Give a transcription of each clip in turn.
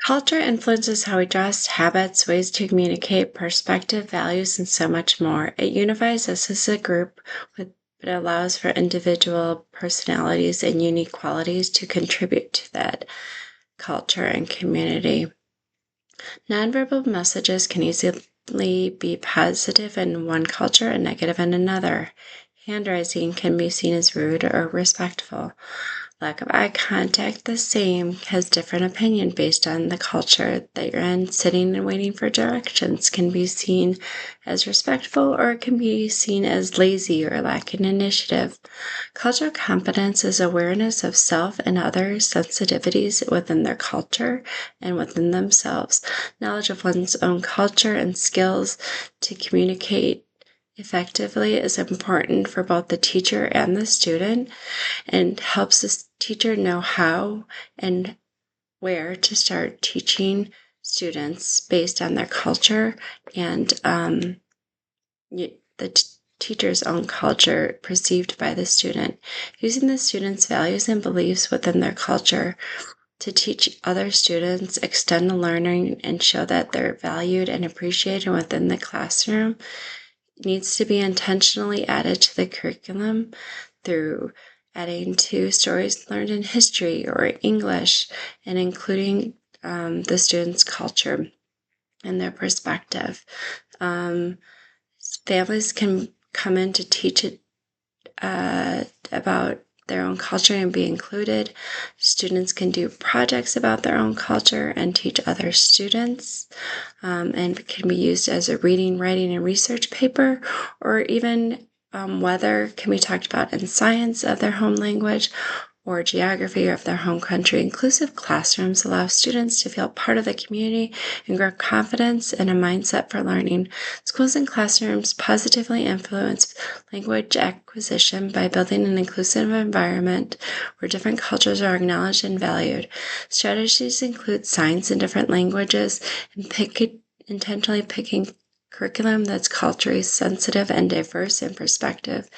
Culture influences how we dress, habits, ways to communicate, perspective, values, and so much more. It unifies us as a group, but allows for individual personalities and unique qualities to contribute to that culture and community. Nonverbal messages can easily be positive in one culture and negative in another. Handwriting can be seen as rude or respectful. Lack of eye contact, the same, has different opinion based on the culture that you're in. Sitting and waiting for directions can be seen as respectful, or it can be seen as lazy or lacking initiative. Cultural competence is awareness of self and other sensitivities within their culture and within themselves. Knowledge of one's own culture and skills to communicate effectively is important for both the teacher and the student, and helps the teacher know how and where to start teaching students based on their culture and the teacher's own culture perceived by the student. Using the student's values and beliefs within their culture to teach other students, extend the learning, and show that they're valued and appreciated within the classroom needs to be intentionally added to the curriculum through adding to stories learned in history or English and including the student's culture and their perspective. Families can come in to teach it about their own culture and be included. Students can do projects about their own culture and teach other students, and can be used as a reading, writing, and research paper, or even weather can be talked about in science of their home language or geography of their home country. Inclusive classrooms allow students to feel part of the community and grow confidence and a mindset for learning. Schools and classrooms positively influence language acquisition by building an inclusive environment where different cultures are acknowledged and valued. Strategies include signs in different languages and intentionally picking curriculum that's culturally sensitive and diverse in perspective,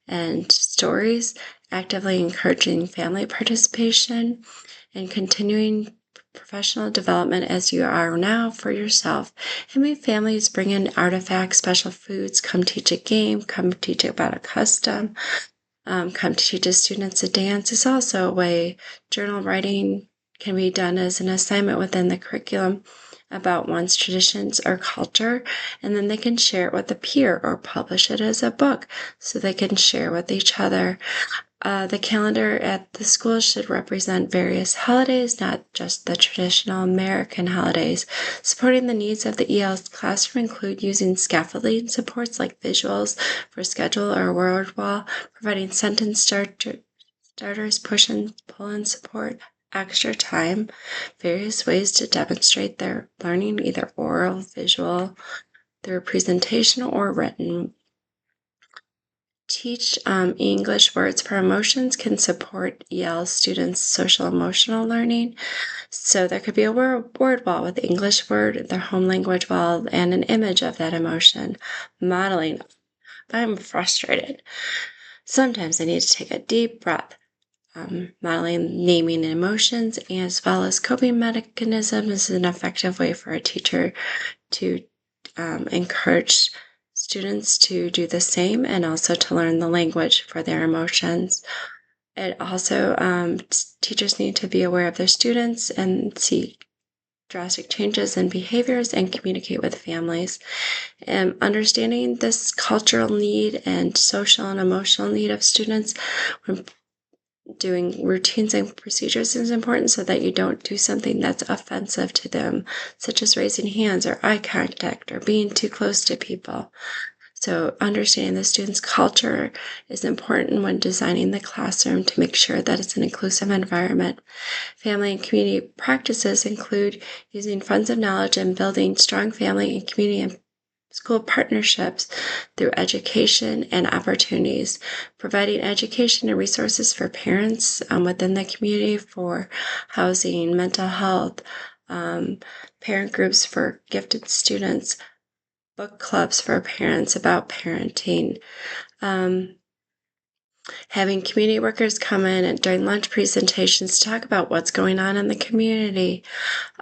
and stories, actively encouraging family participation, and continuing professional development as you are now for yourself. Having families bring in artifacts, special foods, come teach a game, come teach about a custom, come teach the students a dance is also a way. Journal writing can be done as an assignment within the curriculum about one's traditions or culture, and then they can share it with a peer or publish it as a book so they can share with each other. The calendar at the school should represent various holidays, not just the traditional American holidays. Supporting the needs of the EL classroom include using scaffolding supports like visuals for schedule or word wall, providing sentence starters, push and pull and support, extra time, various ways to demonstrate their learning, either oral, visual, through presentation, or written. Teach English words for emotions can support EL students' social emotional learning. So there could be a word wall with the English word, their home language wall, and an image of that emotion. Modeling. I'm frustrated. Sometimes I need to take a deep breath. Modeling naming emotions as well as coping mechanisms is an effective way for a teacher to encourage students to do the same and also to learn the language for their emotions. It also, teachers need to be aware of their students and see drastic changes in behaviors and communicate with families. Understanding this cultural need and social and emotional need of students when doing routines and procedures is important so that you don't do something that's offensive to them, such as raising hands or eye contact or being too close to people. So understanding the student's culture is important when designing the classroom to make sure that it's an inclusive environment. Family and community practices include using funds of knowledge and building strong family and community and school partnerships through education and opportunities, providing education and resources for parents within the community for housing, mental health, parent groups for gifted students, book clubs for parents about parenting. Having community workers come in and during lunch presentations to talk about what's going on in the community.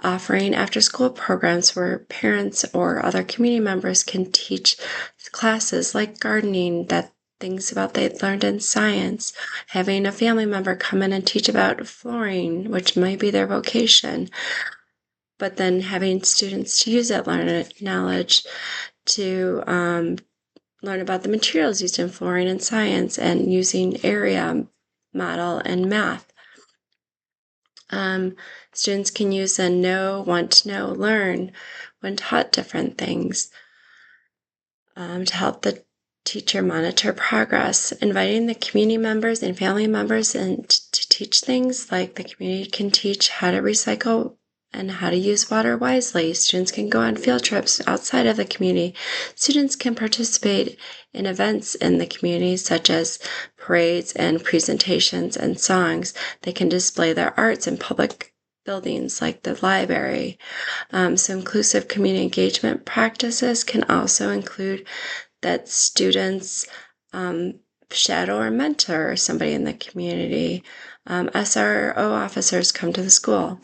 Offering after-school programs where parents or other community members can teach classes like gardening, that things about they learned in science. Having a family member come in and teach about flooring, which might be their vocation, but then having students use that knowledge to learn about the materials used in flooring and science, and using area model and math. Students can use a know, want to know, learn when taught different things to help the teacher monitor progress. Inviting the community members and family members and to teach things like the community can teach how to recycle and how to use water wisely. Students can go on field trips outside of the community. Students can participate in events in the community, such as parades and presentations and songs. They can display their arts in public buildings like the library. So inclusive community engagement practices can also include that students shadow or mentor somebody in the community. SRO officers come to the school.